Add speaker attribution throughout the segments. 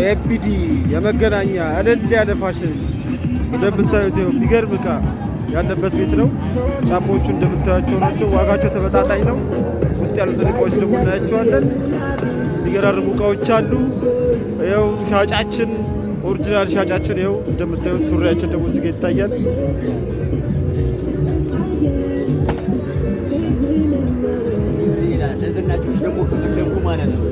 Speaker 1: ኤቢዲ የመገናኛ እልል ያለ ፋሽን እንደምታዩት የሚገርም እቃ ያለበት ቤት ነው። ጫማዎቹ እንደምታዩቸው ናቸው። ዋጋቸው ተመጣጣኝ ነው። ውስጥ ያሉትን እቃዎች ደግሞ እናያቸዋለን። የሚገራርሙ እቃዎች አሉ። ይኸው ሻጫችን ኦሪጂናል ሻጫችን ይኸው እንደምታዩት ሱሪያችን ደግሞ እዚህ ጋ ይታያል።
Speaker 2: ለዘናጮች ደግሞ ከፈለጉ ማለት ነው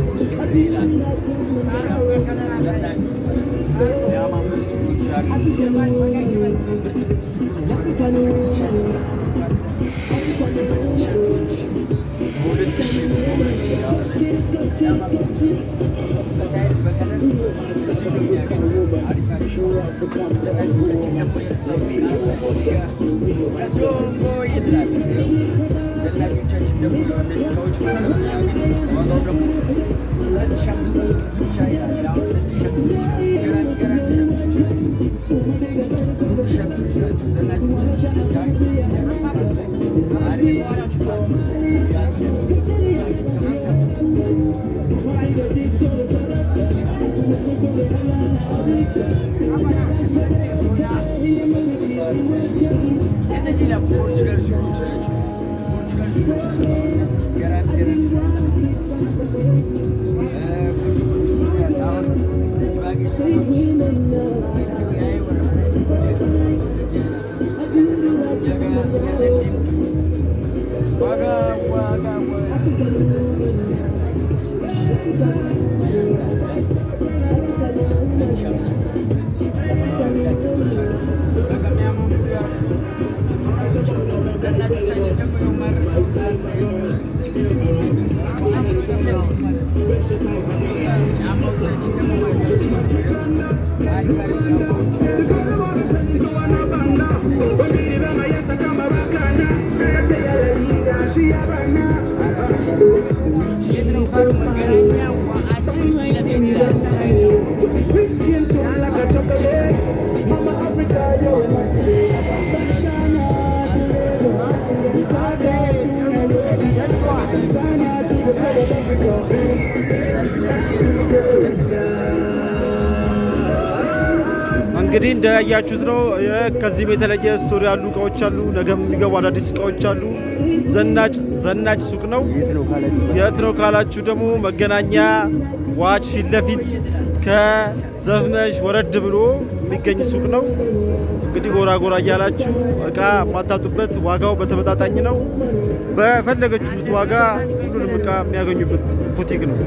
Speaker 2: ዘናጮቻችን ደግሞ እነዚህ እቃዎች ዋጋው ደግሞ 2500 ብቻ ይላል። አሁን እነዚህ ሸሚዞች ሸሚዞች ናቸው። ዘናጮቻችን እነዚህ ፖርቹጋል ሱቆች ናቸው። ዘናጮቻችን ደግሞ የማረሰው ጫማዎቻችን ደግሞ አሪፍ አሪፍ ጫማዎች የት ነው ካሉ መገናኛ ዋአችን ለፊት ይላል።
Speaker 1: እንግዲህ እንዳያችሁት ነው። ከዚህም የተለየ ስቶሪ ያሉ እቃዎች አሉ። ነገም የሚገቡ አዳዲስ እቃዎች አሉ። ዘናጭ ሱቅ ነው። የት ነው ካላችሁ ደግሞ መገናኛ ዋች ፊት ለፊት ከዘፍመሽ ወረድ ብሎ የሚገኝ ሱቅ ነው። እንግዲህ ጎራ ጎራ እያላችሁ እቃ የማታጡበት ዋጋው በተመጣጣኝ ነው። በፈለገችሁት ዋጋ ሁሉንም እቃ የሚያገኙበት ቡቲክ ነው።